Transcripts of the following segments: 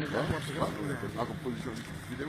La composition vidéo.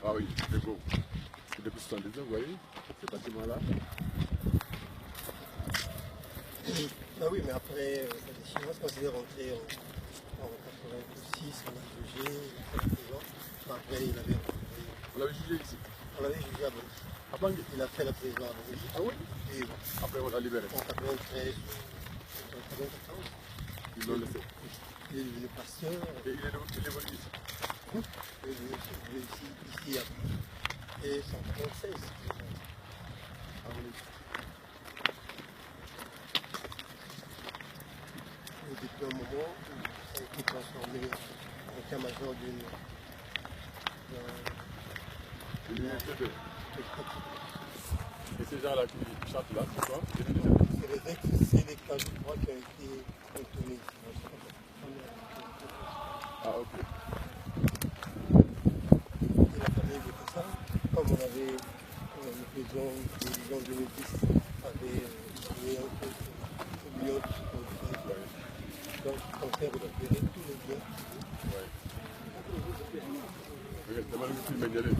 Ah oui, c'est beau. C'est depuis 70 ans, vous voyez, ce bâtiment-là. Ah oui, mais après, les Chinois, quand ils sont rentrés en 86, on a jugé, après il avait... On l'avait jugé ici. On l'avait jugé à Bangui. À Bangui. Il a fait la prison à Bangui. Ah oui. Et après on l'a libéré. En 93, en 94. Ils l'ont laissé. Il est devenu pasteur. Et il est venu ici. Il est venu ici et 196. Ah oui. Et depuis un moment, ça a été transformé en état-major d'une université. Et ces gens-là qui chantent là, c'est quoi? C'est les ex-sélecteurs, je crois, qui ont été retournés ici. Ah ok. Et la famille de tout ça, comme on avait le président 2010 avait signé un peu ce million de donc on fait récupérer tous les biens. Ouais. Dama la filmé jëlee.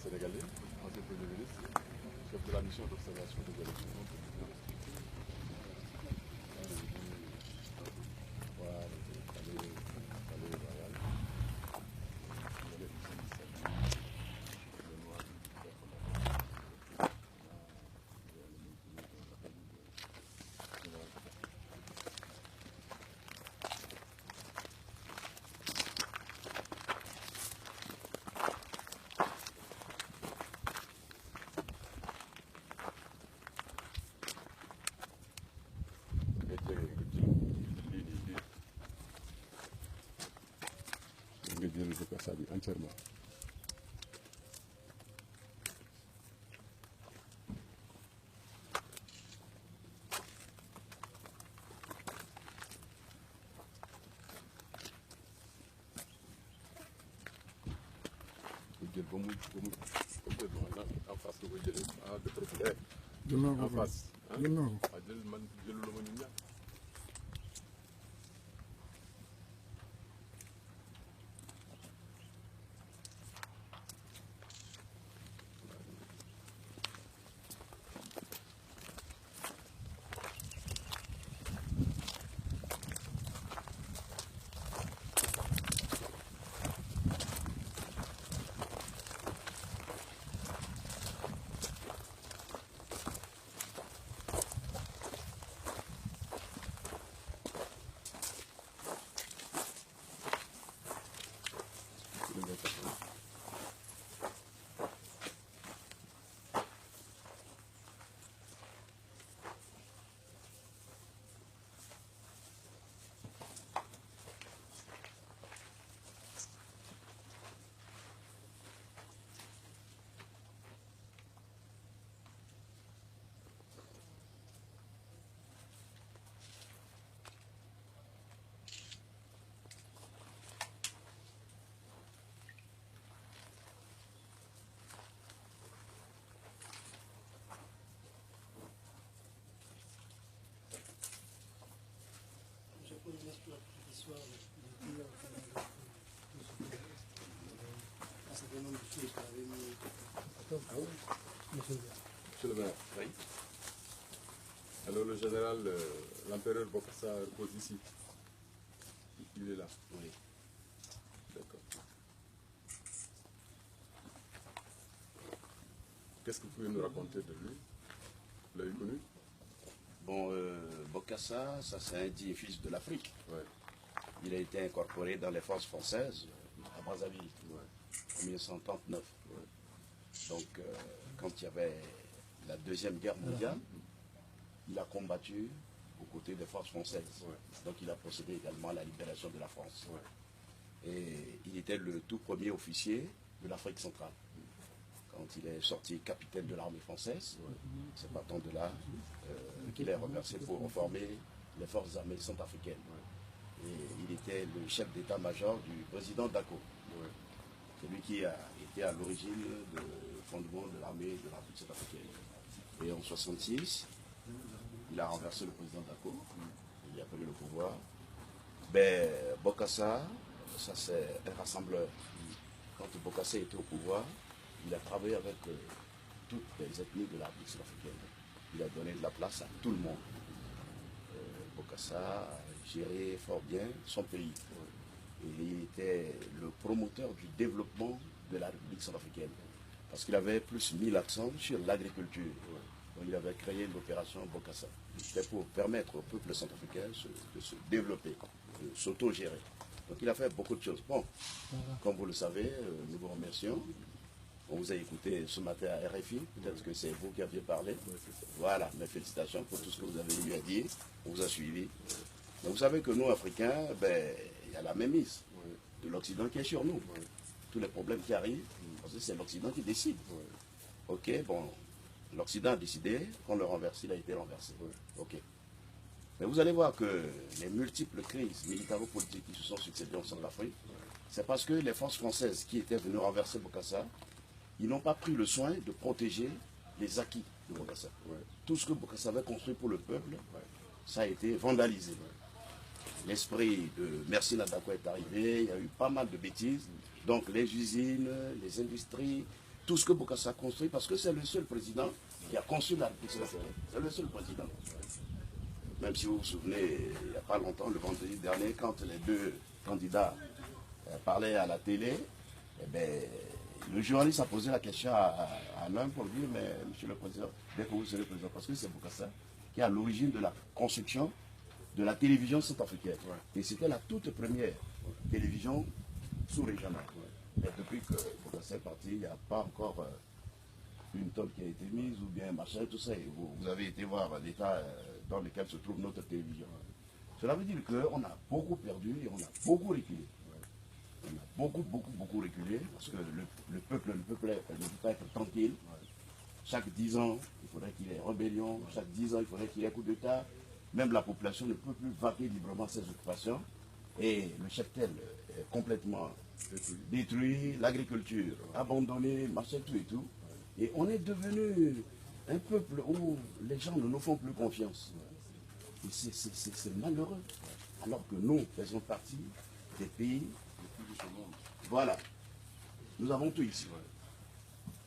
Sénégalais, ancien Premier ministre, chef de la mission d'observation des élections. Je peux ça entièrement. En face de vous, en face. Monsieur le maire. Oui. Alors le général, l'empereur Bokassa repose ici. Il est là. Oui. D'accord. Qu'est-ce que vous pouvez nous raconter de lui? Vous l'avez connu? Bon, Bokassa, ça c'est un digne fils de l'Afrique. Ouais. Il a été incorporé dans les forces françaises à Brazzaville Ouais. en 1939. Ouais. Donc, quand il y avait la Deuxième Guerre mondiale, il a combattu aux côtés des forces françaises. Ouais. Donc, il a procédé également à la libération de la France. Ouais. Et il était le tout premier officier de l'Afrique centrale. Quand il est sorti capitaine de l'armée française, c'est partant de là qu'il est reversé pour reformer les forces armées centrafricaines. Et il était le chef d'état-major du président Dako. Ouais. C'est lui qui a été à l'origine du fondement de l'armée de la République centrafricaine. Et en 1966, il a renversé le président Dako. Il a pris le pouvoir. Ben, Bokassa, ça c'est un rassembleur. Quand Bokassa était au pouvoir, il a travaillé avec toutes les ethnies de la République centrafricaine. Il a donné de la place à tout le monde. Bokassa a géré fort bien son pays. Et il était le promoteur du développement de la République centrafricaine. Parce qu'il avait plus mis l'accent sur l'agriculture. Donc il avait créé l'opération Bokassa. C'était pour permettre au peuple centrafricain de se développer, de s'auto-gérer. Donc il a fait beaucoup de choses. Bon, comme vous le savez, nous vous remercions. On vous a écouté ce matin à RFI, peut-être que c'est vous qui aviez parlé. Voilà, mes félicitations pour tout ce que vous avez eu à dire. On vous a suivi. Mais vous savez que nous, Africains, ben, il y a la mainmise de l'Occident qui est sur nous. Tous les problèmes qui arrivent, parce que c'est l'Occident qui décide. Ok, bon, l'Occident a décidé qu'on le renverse, il a été renversé. Ok. Mais vous allez voir que les multiples crises militaro-politiques qui se sont succédées en Centrafrique, c'est parce que les forces françaises qui étaient venues renverser Bokassa, ils n'ont pas pris le soin de protéger les acquis de Bokassa. Tout ce que Bokassa avait construit pour le peuple, ça a été vandalisé. L'esprit de Merci Nadako est arrivé, il y a eu pas mal de bêtises. Donc les usines, les industries, tout ce que Bokassa a construit, parce que c'est le seul président qui a construit la République centrafricaine. C'est le seul président. Même si vous vous souvenez, il n'y a pas longtemps, le vendredi dernier, quand les deux candidats parlaient à la télé, eh bien, le journaliste a posé la question à l'un pour dire, mais monsieur le président, dès que vous serez président, parce que c'est Bokassa qui est à l'origine de la construction de la télévision centrafricaine. Et c'était la toute première télévision sous-régionale. Mais depuis que Bokassa est parti, il n'y a pas encore une tonne qui a été mise, ou bien machin, tout ça. Et vous avez été voir l'état dans lequel se trouve notre télévision. Cela veut dire qu'on a beaucoup perdu et on a beaucoup reculé. On a beaucoup reculé, parce que le peuple ne peut pas être tranquille. Chaque 10 ans, il faudrait qu'il y ait rébellion. Chaque 10 ans, il faudrait qu'il y ait coup d'État. Même la population ne peut plus vaquer librement ses occupations. Et le cheptel est complètement détruit, l'agriculture abandonnée, machin, tout et tout. Et on est devenu un peuple où les gens ne nous font plus confiance. Et c'est malheureux. Alors que nous faisons partie des pays. Voilà. Nous avons tout ici.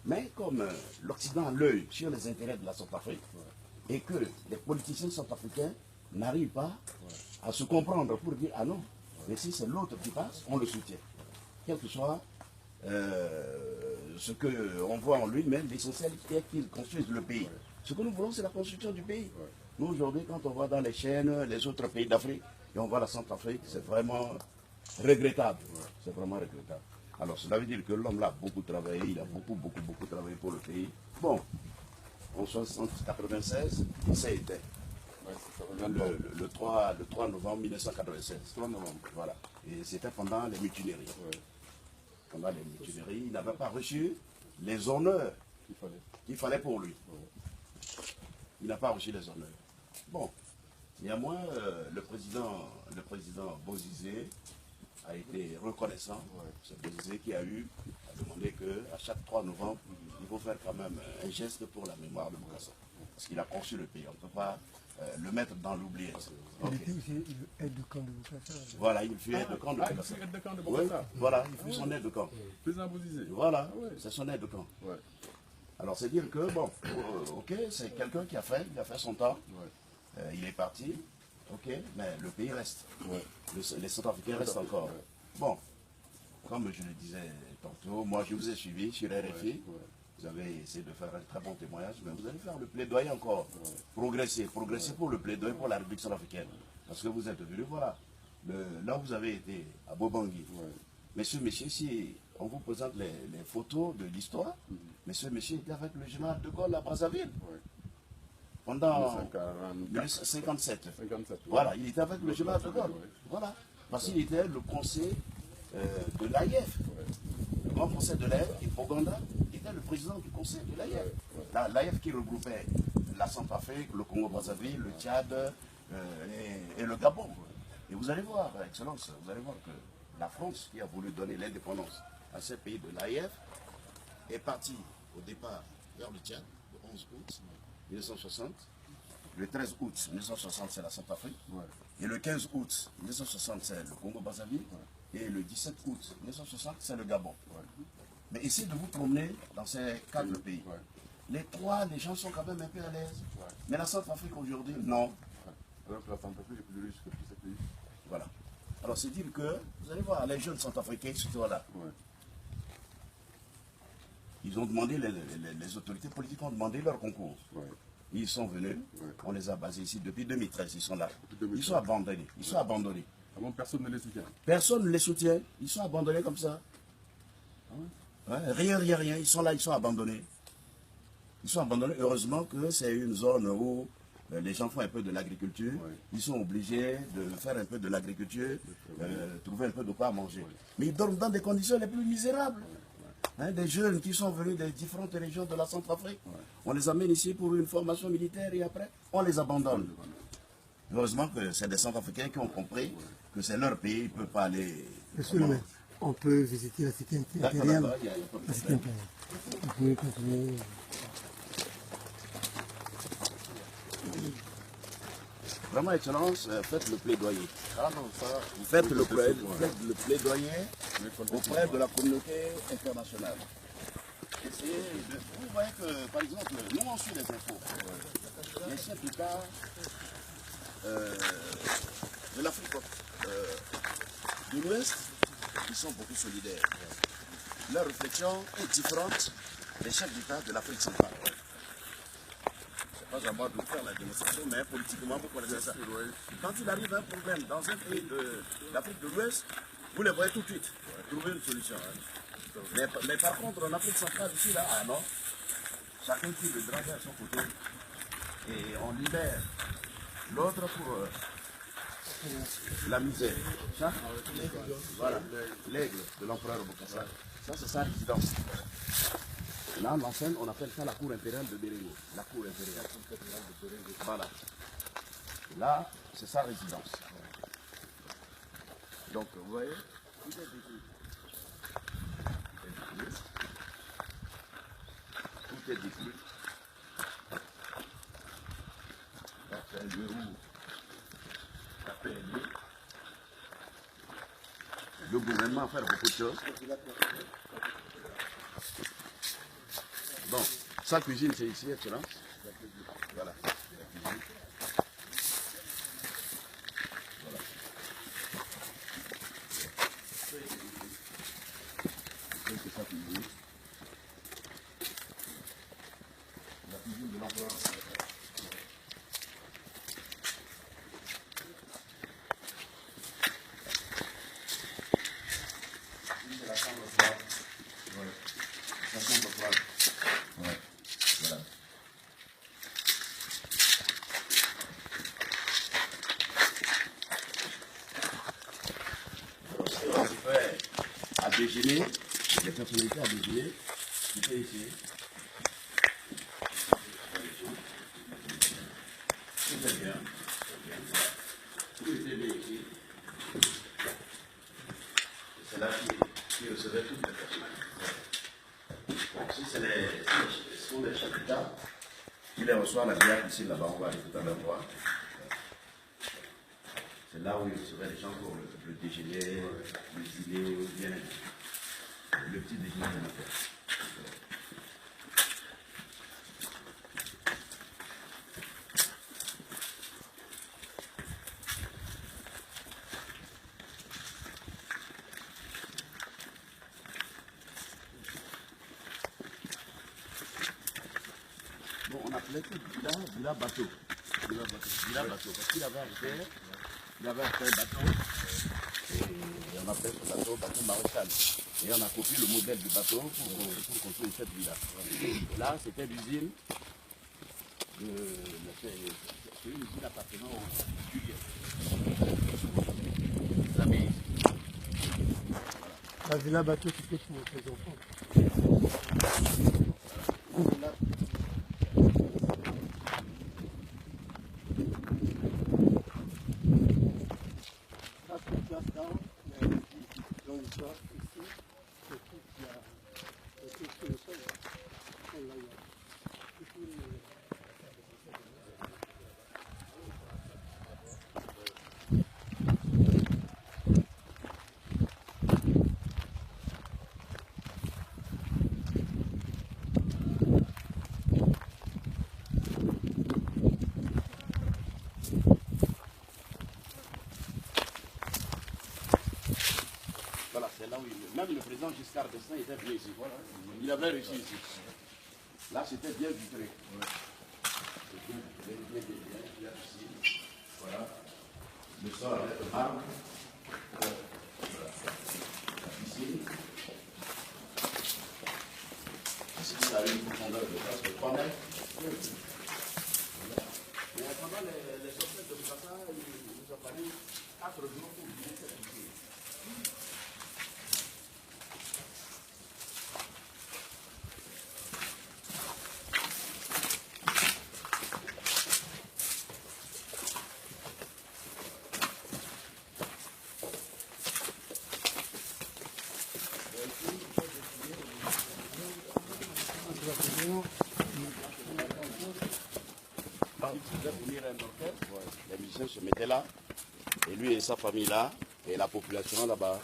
Mais comme l'Occident a l'œil sur les intérêts de la Centrafrique, et que les politiciens centrafricains n'arrivent pas à se comprendre pour dire, ah non, mais si c'est l'autre qui passe, on le soutient. Quel que soit ce qu'on voit en lui, même l'essentiel est qu'il construise le pays. Ce que nous voulons, c'est la construction du pays. Nous, aujourd'hui, quand on va dans les chaînes, les autres pays d'Afrique, et on voit la Centrafrique, c'est vraiment regrettable. C'est vraiment regrettable. Alors, cela veut dire que l'homme là a beaucoup travaillé, il a beaucoup travaillé pour le pays. Bon, en 1996, il s'est éteint. Le 3 novembre 1996. 3 novembre, voilà. Et c'était pendant les mutineries. Pendant les mutineries, il n'avait pas reçu les honneurs qu'il fallait pour lui. Il n'a pas reçu les honneurs. Bon, néanmoins, le président Bozizé a été reconnaissant. C'est Bozizé qui a demandé qu'à chaque 3 novembre, il faut faire quand même un geste pour la mémoire de Bokassa. Parce qu'il a conçu le pays. On ne peut pas le mettre dans l'oubliette. Il était aussi aide de camp de Bokassa. Voilà, il fut aide de camp de Bokassa. Il fut aide de camp de Oui, Bokassa. voilà, il fut son aide de camp. Président Bozizé. Voilà, Ah ouais. c'est son aide de camp. Ouais. Alors c'est dire que, bon, ok, c'est quelqu'un qui a fait son temps. Ouais. Il est parti, ok, mais le pays reste. Ouais. Les Centrafricains restent encore. Ouais. Bon, comme je le disais tantôt, moi je vous ai suivi sur RFI. Ouais. Vous avez essayé de faire un très bon témoignage, mais vous allez faire le plaidoyer encore. Progresser pour le plaidoyer pour la République centrafricaine. Parce que vous êtes venu, voilà. Là où vous avez été, à Bobangui. Ouais. Monsieur, si on vous présente les photos de l'histoire, monsieur était avec le général de Gaulle à Brazzaville. Ouais. Pendant 1957. 1957. Voilà, il était avec le général de Gaulle. Ouais. Voilà. Parce qu'il était le conseil de l'AIF. Ouais. Le grand conseil de l'AIF, et Boganda était le président du conseil de l'AIF. L'AIF qui regroupait la Centrafrique, le Congo-Brazzaville, le Tchad et le Gabon. Et vous allez voir, Excellence, vous allez voir que la France, qui a voulu donner l'indépendance à ces pays de l'AIF, est partie au départ vers le Tchad, le 11 août 1960. Le 13 août 1960, c'est la Centrafrique. Ouais. Et le 15 août 1960, c'est le Congo-Brazzaville. Et le 17 août 1960, c'est le Gabon. Ouais. Mais essayez de vous promener dans ces 4 pays. Ouais. Les 3, les gens sont quand même un peu à l'aise. Ouais. Mais la Centrafrique aujourd'hui, non. Alors que la Centrafrique est plus riche que tous ces pays. Voilà. Alors c'est dire que, vous allez voir, les jeunes centrafricains, surtout là, Ouais. ils ont demandé, les autorités politiques ont demandé leur concours. Ouais. Ils sont venus, Ouais. on les a basés ici depuis 2013, ils sont là. Depuis 2013. Ils sont abandonnés, ils sont abandonnés. Ah bon, personne ne les soutient. Personne ne les soutient, ils sont abandonnés comme ça. Ouais, rien, ils sont là, ils sont abandonnés. Ils sont abandonnés, heureusement que c'est une zone où les gens font un peu de l'agriculture. Ouais. Ils sont obligés de faire un peu de l'agriculture, trouver un peu de quoi manger. Mais ils dorment dans des conditions les plus misérables. Hein, des jeunes qui sont venus des différentes régions de la Centrafrique. On les amène ici pour une formation militaire et après, on les abandonne. Heureusement que c'est des Centrafricains qui ont compris que c'est leur pays, ils ne peuvent pas aller... Monsieur le maire, on peut visiter la cité impériale. D'accord, il y a pas de La cité problème. impériale. Vous pouvez continuer. Vraiment, Excellence, faites le plaidoyer. Vous faites le plaidoyer auprès de la communauté internationale. Essayez de... Vous voyez que, par exemple, nous on suit les infos. Les chefs d'État de l'Afrique de l'Ouest, ils sont beaucoup solidaires. Leur réflexion est différente des chefs d'État de l'Afrique centrale. Pas à moi de faire la démonstration, mais politiquement, vous connaissez ça. Quand il arrive un problème dans un pays de l'Afrique de l'Ouest, vous les voyez tout de suite. Trouver une solution. Hein. Mais par contre, en Afrique centrale, ici, là, ah non. Chacun tire le drapeau à son côté. Et on libère l'autre pour la misère. Ça, voilà, l'aigle de l'empereur Bokassa. Ça, c'est sa résidence. Là, en scène, on appelle ça la cour impériale de Bérénier. La cour impériale. Voilà. Là, c'est sa résidence. Donc, vous voyez, tout est décrit. Tout est décrit. C'est un lieu où la paix est liée. Le gouvernement fait beaucoup de choses. Bon, sa cuisine c'est ici, Excellence. Voilà, la cuisine. Voilà. C'est sa cuisine. La cuisine de l'empereur. C'est la chambre froide. Ouais. La chambre froide. Ouais. Voilà. À déjeuner, les personnalités à déjeuner, c'était ici. Tout est bien. Tout était bien ici. C'est là qui recevait toutes les personnalités. Donc, si ce sont des chefs d'État, Il les reçoit la bière ici, là-bas, on va aller tout à l'heure voir. C'est là où il recevait les gens pour le déjeuner, le dîner, ou bien le petit déjeuner de matin. Bon, on appelait tout Villa Bateau. Villa Bateau, parce qu'il avait acheté un bateau, et on appelait ce bateau maréchal. Et on a copié le modèle du bateau pour construire cette villa. Et là, c'était l'usine c'est une usine appartenant au Juliet. La mairie. La villa bateau, c'est fait pour les enfants. Ça, c'est Georgetown, mais dans l'histoire, ici, c'est tout sur le sol. Là, il y a tout le... Voilà, c'est là où même le président Giscard d'Estaing était venu ici. Voilà. Il avait réussi ici. Là, c'était bien vitré. Bien ici. Voilà. Le sol avec le marbre. La piscine. Ici, ça a une profondeur de presque 3 mètres. Mais pendant les obsèques de Bokassa, il nous a fallu 4 jours pour vider cette piscine. Il faisait venir un orchestre, les musiciens se mettaient là, et lui et sa famille là, et la population là-bas.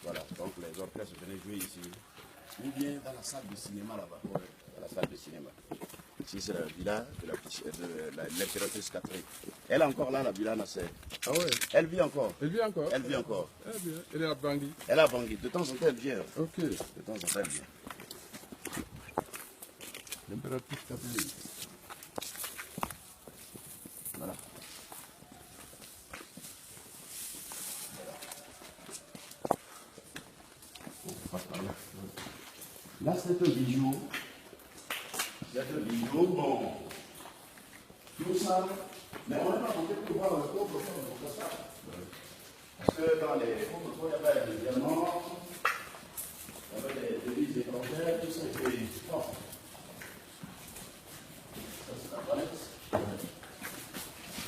Voilà, donc les orchestres venaient jouer ici. Ou bien dans la salle de cinéma là-bas. Dans la salle de cinéma. Ici c'est la villa de l'impératrice Catherine. Elle est encore là, la villa Nasser. Ah ouais. Elle vit encore. Elle vit encore. Elle vit encore. Eh bien, elle est à Bangui. Elle a Bangui. De temps en temps elle vient. Ok. De temps en temps elle vient. L'impératrice Catherine. Voilà. Là, c'est un bijou. C'est un bijou, bon. Tout ça, mais on n'a pas compté pour voir le pauvre comme ça. Parce que dans les pauvres, il y avait des diamants, il y avait des devises étrangères, tout ça. Et bon. Ça, c'est la palette.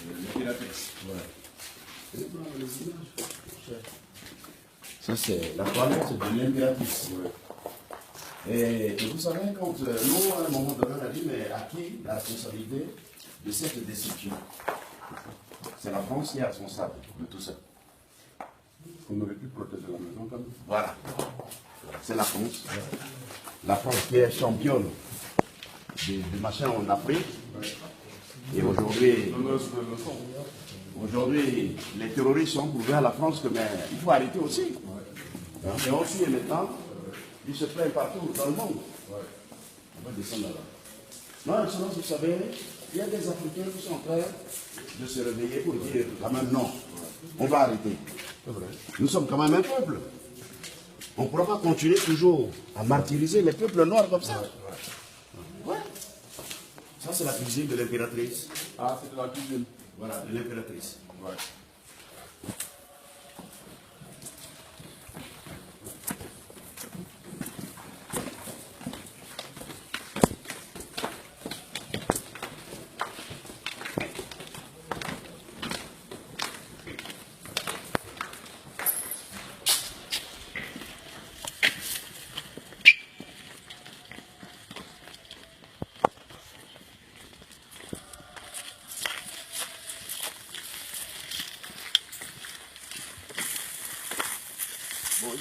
L'impératrice. Ouais. Ça, c'est la toilette de l'impératrice. Et vous savez, quand nous, à un moment donné, on a dit, mais à qui la responsabilité de cette décision? C'est la France qui est responsable de tout ça. On aurait pu protéger la maison quand même. Voilà. C'est la France. La France qui est championne des machins en Afrique. Et aujourd'hui, les terroristes sont prouvés à la France que mais il faut arrêter aussi. Et on suit maintenant, ils se plaignent partout dans le monde. On va descendre là-bas. Non, sinon, vous savez, il y a des Africains qui sont en train de se réveiller pour dire quand même non, on va arrêter. Nous sommes quand même un peuple. On ne pourra pas continuer toujours à martyriser les peuples noirs comme ça. Ouais. Ça, c'est la cuisine de l'impératrice. Ah, c'est de la cuisine. Voilà, de l'impératrice. Ouais.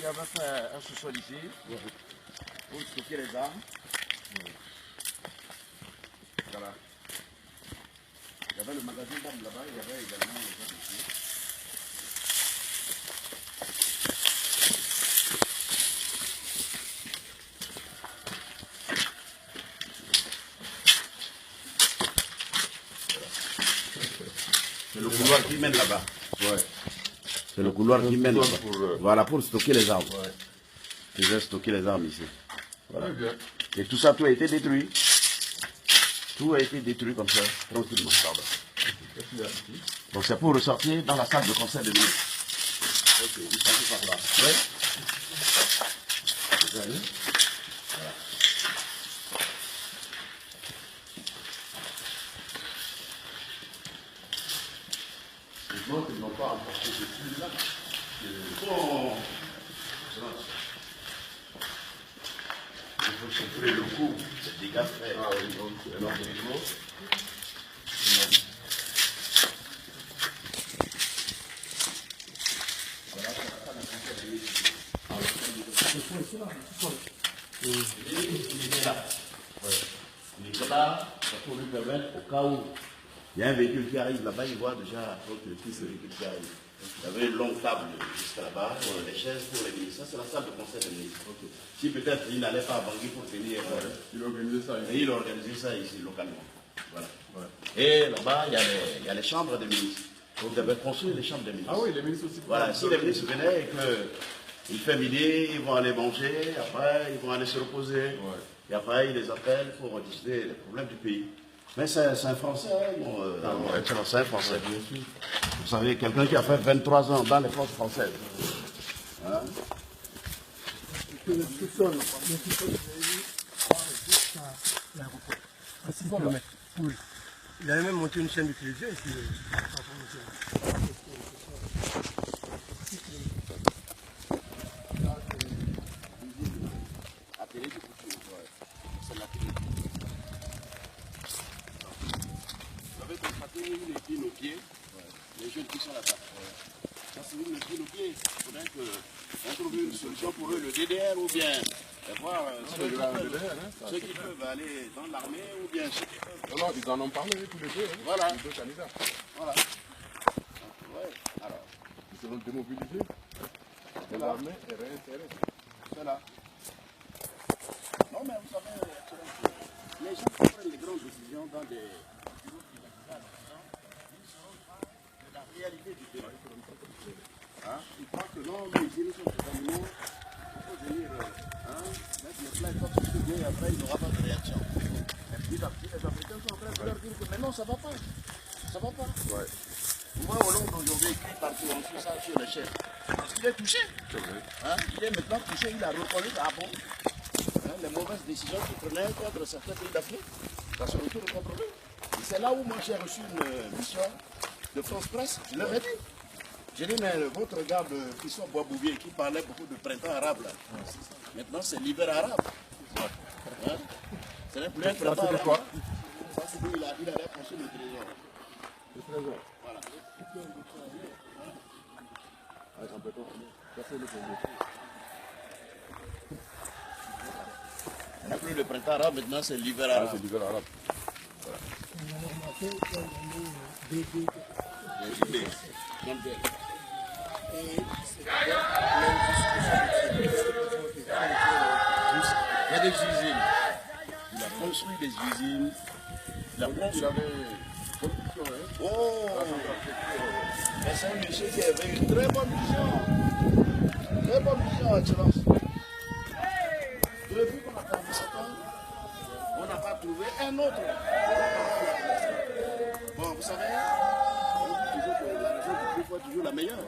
avait fait un sous-sol ici pour stocker les armes. Voilà. Il y avait le magasin d'armes là-bas, il y avait également les armes ici. C'est le couloir qui mène là-bas. Ouais. C'est le couloir qui mène là-bas. Pour, Voilà, pour stocker les armes. Ouais. Ils ont stocké les armes ici. Voilà. Très bien. Et tout ça, tout a été détruit. Tout a été détruit comme ça, tranquillement. Qu'est-ce qu'il y a ici? Donc c'est pour ressortir dans la salle de concert de ministres. Ok, il passe par là. Oui. Les autres, ils n'ont pas emporté de plus là. Bon. Il faut secouer le coup, c'est des gars faits. Ah oui, donc énormément. Il est là, ça pour lui permettre, au cas où il y a un véhicule qui arrive là-bas, il voit déjà qui c'est le véhicule qui arrive. Il y avait une longue table jusqu'à là-bas, les chaises pour les ministres. Ça, c'est la salle de concert des ministres. Si peut-être il n'allait pas à Bangui pour venir, Il a organisé ça ici. et il a organisé ça ici, localement. Voilà. Et là-bas, il y a les chambres des ministres. Donc, vous avez construit les chambres des ministres. Ah oui, les ministres aussi. Voilà, si les ministres venaient et qu'il fait midi, ils vont aller manger, après ils vont aller se reposer. Ouais. Et après, ils les appellent pour discuter les problèmes du pays. Mais c'est un Français, c'est un Français. Vous savez, quelqu'un qui a fait 23 ans dans les forces françaises. Hein? Le sous-sol, vous avez vu, jusqu'à l'aéroport. À 6 km. Oui. Il avait même monté une chaîne de télévision ici. Vous avez constaté une épine au pied, les jeunes qui sont là-bas. Ça, c'est une épine au pied. Il faudrait qu'on trouve une solution pour eux, le DDR ou bien voir ceux qui peuvent aller dans l'armée ou bien ceux qui peuvent. Non, non, ils en ont parlé tous les deux. Hein. Voilà. Les deux candidats. Voilà. Ouais. Alors, Ils seront démobilisés. Et l'armée est réinsérée. c'est là. Non, mais vous savez, les gens qui prennent les grandes décisions dans des bureaux privatisés, ils sont de la réalité du pays. Hein? Ils croient que non, mais ils sont des animaux, il faut venir mettre les plats comme ce bien et après il n'aura pas de réaction. Et puis les Africains sont en train de leur dire que mais non, ça ne va pas. Ça ne va pas. Ouais. Vous voyez Hollande aujourd'hui écrit partout en Suisse sur les chefs. Parce qu'il est touché. Hein? Il est maintenant touché, il a reconnu ah bon, les mauvaises décisions qu'il prenait contre certains pays d'Afrique, ça se retourne contre lui. Et c'est là où moi j'ai reçu une mission de France Presse, je leur ai dit. J'ai dit, mais votre gars Christophe Boisbouvier qui parlait beaucoup de printemps arabe, là, maintenant c'est l'hiver arabe. Hein? Ce n'est plus un printemps arabe. quoi? Ça c'est lui, il allait construire le trésor. Le trésor. Voilà. Ah, j'en peux pas. Ça, c'est le premier. Ce n'est plus le printemps arabe, maintenant c'est l'hiver Ah, arabe. c'est l'hiver arabe. On a remarqué qu'il y a une BD. Et c'est même Il y a des usines. Il a construit des usines. Il a construit. Il avait production, hein. Oh! Mais c'est un monsieur qui avait une très bonne vision. Très bonne vision, Excellence. Depuis qu'on a perdu 7 ans, on n'a pas trouvé un autre. Bon, vous savez, on dit toujours que la raison du plus fort est toujours la meilleure.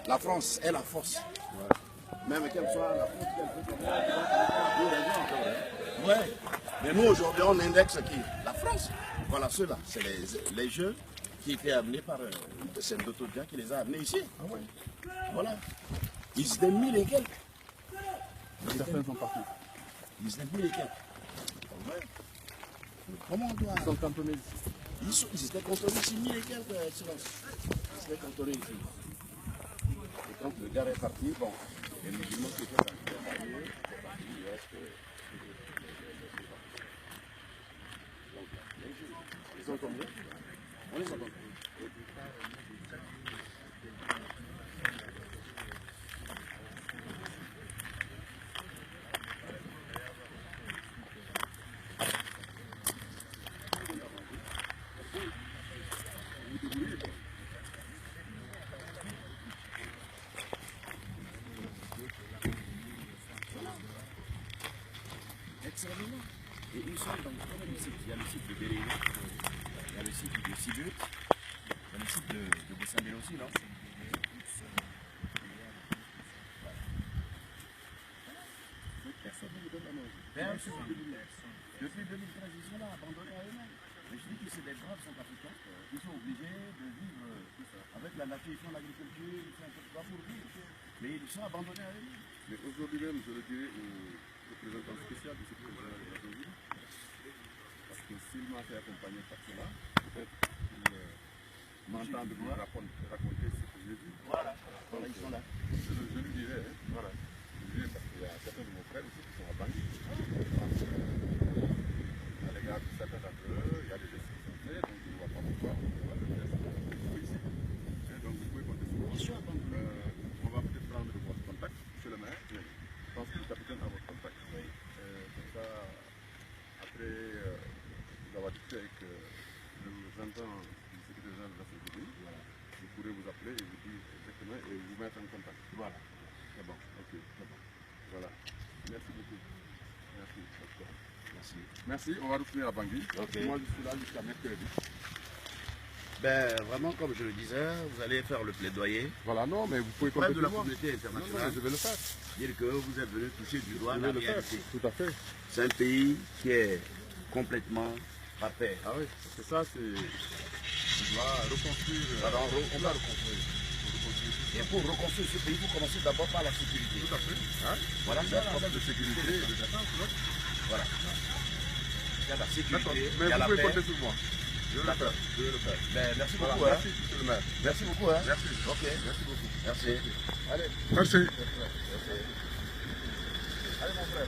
La France est la force. Même qu'elle soit la France, qu'elle peut avoir ouais. Mais nous, aujourd'hui, on indexe qui? La France. Voilà, ceux-là, c'est les jeux qui étaient amenés par une scène d'autodia qui les a amenés ici. Ah ouais. Voilà. Ils étaient 1000 et quelques. Certains sont partis. Ils étaient 1000 et quelques. Ouais. Comment on doit... Ils sont cantonnés ici. Ils étaient contrôlés ici, 1000 et quelques, Excellence. Ils étaient contrôlés ici. Et quand le gars est parti, bon, Les musulmans qui étaient partis il reste. Ils sont combien? On les entend. Extrêmement. Et ils sont dans combien de sites? Il y a le site de Béléine, il y a le site de Sibut, il y a le site de Bessambel aussi, non? Personne ne donne à manger. Personne. Depuis 2013, ils sont là, abandonnés à eux-mêmes. Mais je dis que c'est des braves centrafricains. Ils sont obligés de vivre avec la nature, ils font l'agriculture, ils font un peu de quoi pour vivre. Mais ils sont abandonnés à eux-mêmes. Mais aujourd'hui même, je le dirais au représentant spécial du secrétaire général de la Nations Unies, parce que s'il m'a fait accompagner par cela, peut-être qu'il m'entend de vous raconter ce que j'ai vu. Voilà, voilà, ils sont là. Je lui dirais, hein, voilà. Je lui dirais parce qu'il y a certains de nos frères aussi qui sont à Bangui. À l'égard de certains d'entre eux, il y a des gestes qui sont faits, donc je ne vois pas pourquoi on ne peut pas le faire ici. Et donc vous pouvez compter sur moi. On va peut-être prendre votre contact, monsieur le maire. Je pense que le capitaine a votre contact. Comme ça, après vous avoir discuté avec le représentant du secrétaire général de la Nations Unies, vous pourrez vous appeler et vous dire exactement et vous mettre en contact. Voilà. C'est bon. Ok, c'est bon. Voilà. Merci beaucoup. Merci. Merci. Merci. On va retourner à Bangui. Okay. Moi, je suis là jusqu'à mercredi. Ben, vraiment, comme je le disais, vous allez faire le plaidoyer. Voilà, non, mais vous pouvez Auprès compter de la sur moi. communauté Non, internationale. je vais le faire. Dire que vous êtes venu toucher du doigt Je la vais le faire. réalité. Tout à fait. C'est un pays qui est complètement à paix. Ah oui, c'est ça, c'est. On doit reconstruire. Alors, on va reconstruire. Et pour reconstruire ce pays, vous commencez d'abord par la sécurité. Tout à fait. Hein? Voilà, Il y a un problème de sécurité et de défense. Voilà. Il y a la D'accord. sécurité, Mais il y a vous la pouvez paix. compter sur moi. Je vais le faire. Je vais le faire. Ben, merci Voilà, beaucoup. merci, monsieur le maire. Merci beaucoup. Hein. Merci. Ok. Merci beaucoup. Merci. Allez. Merci. Allez, mon frère.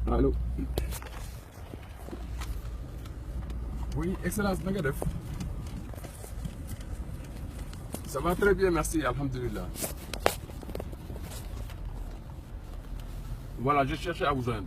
Allô. Oui, Excellence, na nga def. Ça va très bien, merci, alhamdulillah. Voilà, je cherchais à vous joindre.